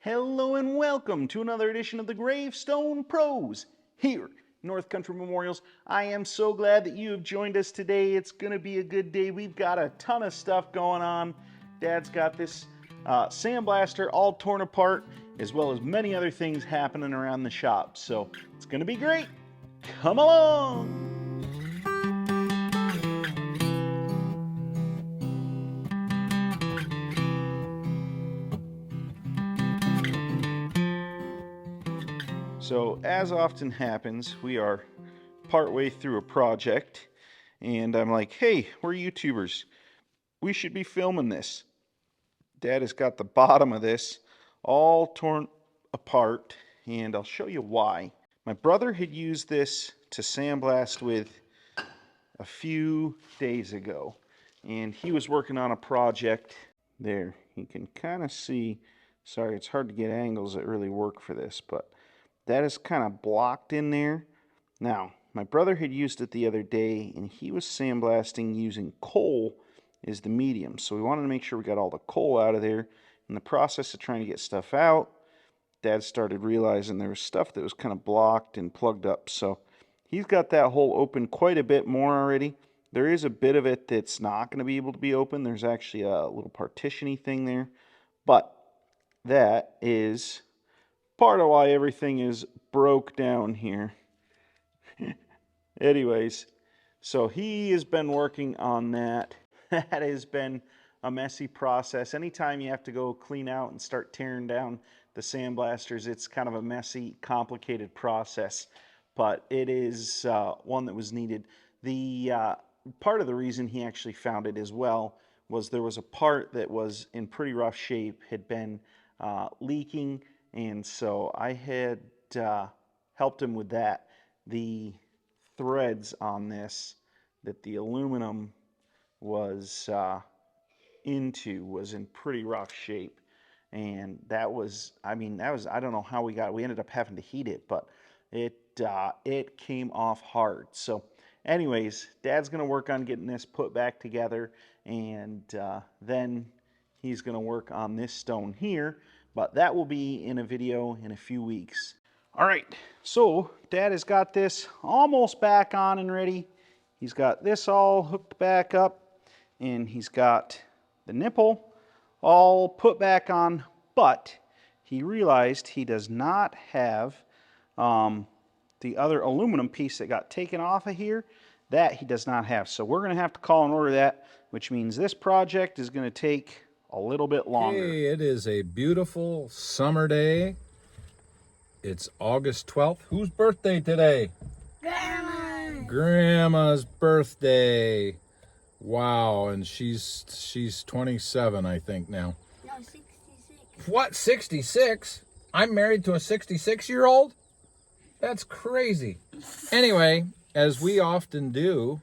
Hello and welcome to another edition of the Gravestone Pros here, North Country Memorials. I am so glad that you have joined us today. It's going to be a good day. We've got a ton of stuff going on. Dad's got this Sandblaster all torn apart, as well as many other things happening around the shop. So it's going to be great. Come along! So, as often happens, we are partway through a project, and I'm like, hey, we're YouTubers. We should be filming this. Dad has got the bottom of this all torn apart, and I'll show you why. My brother had used this to sandblast with a few days ago, and he was working on a project. There, you can kind of see, sorry, it's hard to get angles that really work for this, but that is kind of blocked in there. Now, my brother had used it the other day, and he was sandblasting using coal as the medium. So we wanted to make sure we got all the coal out of there. In the process of trying to get stuff out, Dad started realizing there was stuff that was kind of blocked and plugged up. So he's got that hole open quite a bit more already. There is a bit of it that's not going to be able to be open. There's actually a little partition-y thing there. But that is part of why everything is broke down here. Anyways, so he has been working on that. That has been a messy process. Anytime you have to go clean out and start tearing down the sandblasters, it's kind of a messy, complicated process. But it is one that was needed. The part of the reason he actually found it as well was there was a part that was in pretty rough shape, had been leaking, and so I had helped him with that. The threads on this that the aluminum was into was in pretty rough shape, and that was, I don't know how we ended up having to heat it, but it came off hard. So anyways, Dad's gonna work on getting this put back together, and then he's gonna work on this stone here, but that will be in a video in a few weeks. All right, so Dad has got this almost back on and ready. He's got this all hooked back up, and he's got the nipple all put back on, but he realized he does not have the other aluminum piece that got taken off of here. That he does not have. So we're going to have to call and order that, which means this project is going to take a little bit longer. Hey, it is a beautiful summer day. It's August 12th. Whose birthday today? Grandma. Grandma's birthday. Wow, and she's 27, I think now. No, 66. What, 66? I'm married to a 66-year-old? That's crazy. Anyway, as we often do,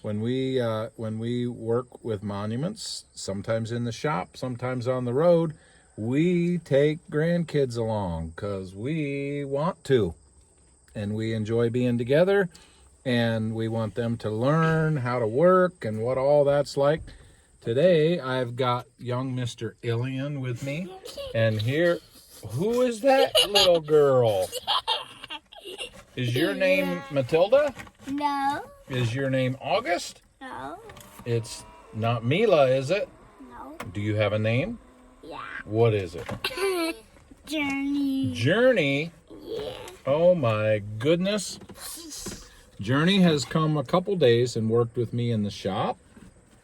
when we work with monuments, sometimes in the shop, sometimes on the road, we take grandkids along because we want to, and we enjoy being together, and we want them to learn how to work and what all that's like. Today, I've got young Mr. Ilian with me, and here, who is that little girl? Is your name Matilda? No. Is your name August? No. It's not Mila, is it? No. Do you have a name? Yeah. What is it? Journey. Journey? Yeah. Oh my goodness. Journey has come a couple days and worked with me in the shop.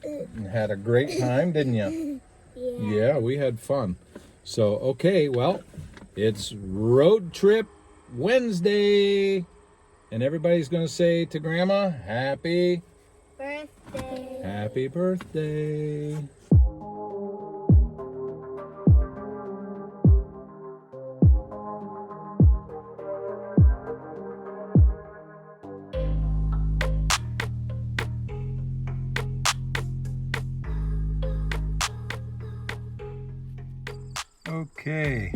And had a great time, didn't you? Yeah. Yeah, we had fun. So, okay, well, it's Road Trip Wednesday. And everybody's going to say to Grandma, Happy Birthday. Happy birthday. Okay,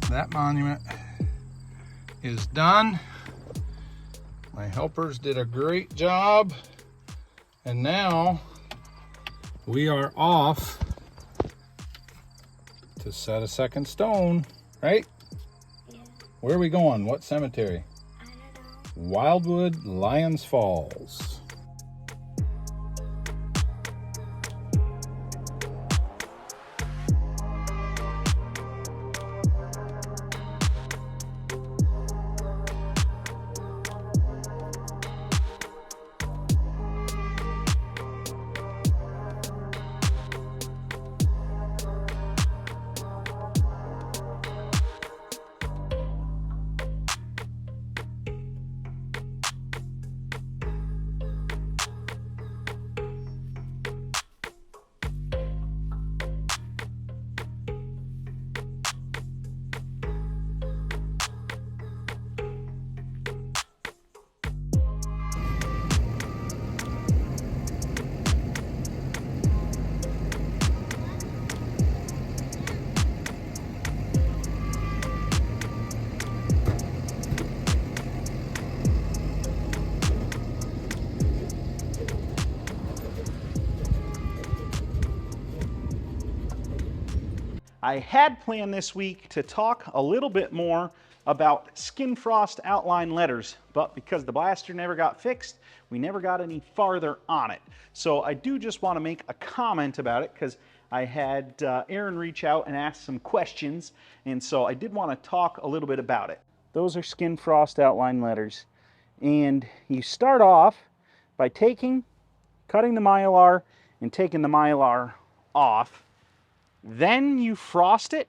that monument is done. My helpers did a great job, and now we are off to to set a second stone, right? Yeah. Where are we going? What cemetery? I don't know. Wildwood Lions Falls. I had planned this week to talk a little bit more about skin frost outline letters, but because the blaster never got fixed, we never got any farther on it. So I do just want to make a comment about it because I had Aaron reach out and ask some questions, and so I did want to talk a little bit about it. Those are skin frost outline letters, and you start off by cutting the mylar and taking the mylar off. Then you frost it,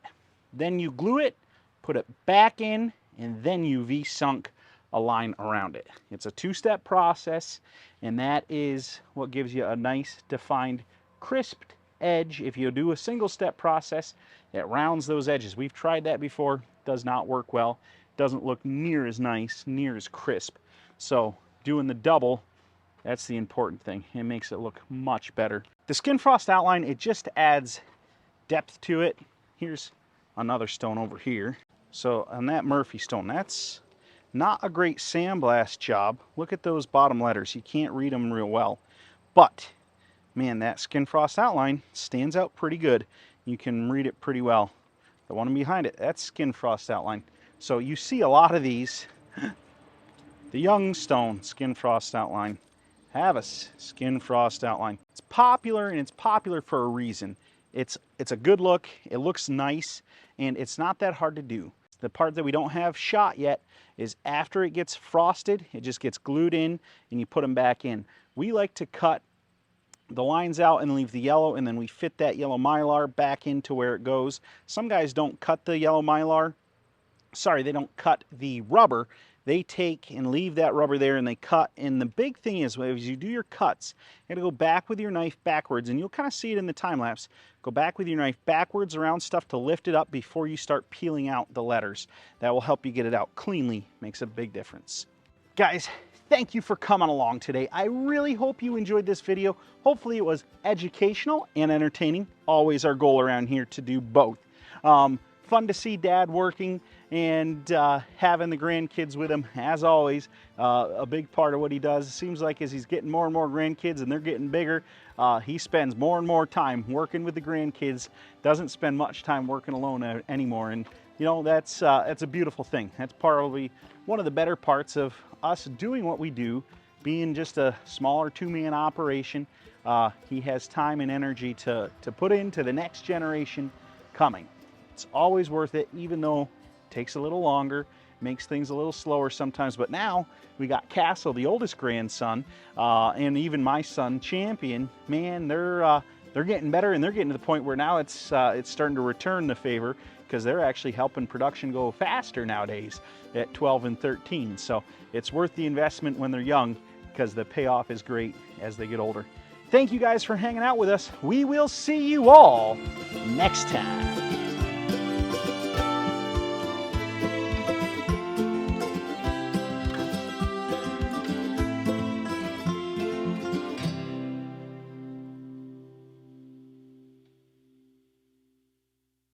then you glue it, put it back in, and then you V-sunk a line around it. It's a two-step process, and that is what gives you a nice, defined, crisped edge. If you do a single-step process, it rounds those edges. We've tried that before. Does not work well. Doesn't look near as nice, near as crisp. So doing the double, that's the important thing. It makes it look much better. The skin frost outline, it just adds depth to it. Here's another stone over here. So on that Murphy stone, that's not a great sandblast job. Look at those bottom letters. You can't read them real well. But man, that skin frost outline stands out pretty good. You can read it pretty well. The one behind it, that's skin frost outline. So you see a lot of these. The young stone skin frost outline have a skin frost outline. It's popular, and it's popular for a reason. It's a good look, it looks nice, and it's not that hard to do. The part that we don't have shot yet is after it gets frosted, it just gets glued in and you put them back in. We like to cut the lines out and leave the yellow, and then we fit that yellow mylar back into where it goes. Some guys don't cut the yellow mylar. Sorry, they don't cut the rubber. They take and leave that rubber there and they cut. And the big thing is, as you do your cuts, you gotta go back with your knife backwards, and you'll kind of see it in the time lapse. Go back with your knife backwards around stuff to lift it up before you start peeling out the letters. That will help you get it out cleanly. Makes a big difference. Guys, thank you for coming along today. I really hope you enjoyed this video. Hopefully it was educational and entertaining. Always our goal around here to do both. Fun to see Dad working and having the grandkids with him, as always. A big part of what he does. It seems like as he's getting more and more grandkids and they're getting bigger, he spends more and more time working with the grandkids. Doesn't spend much time working alone anymore. And you know, that's a beautiful thing. That's probably one of the better parts of us doing what we do, being just a smaller two-man operation. He has time and energy to put into the next generation coming. It's always worth it, even though it takes a little longer, makes things a little slower sometimes. But now we got Castle, the oldest grandson, and even my son, Champion. Man, they're getting better, and they're getting to the point where now it's starting to return the favor, because they're actually helping production go faster nowadays at 12 and 13. So it's worth the investment when they're young, because the payoff is great as they get older. Thank you guys for hanging out with us. We will see you all next time.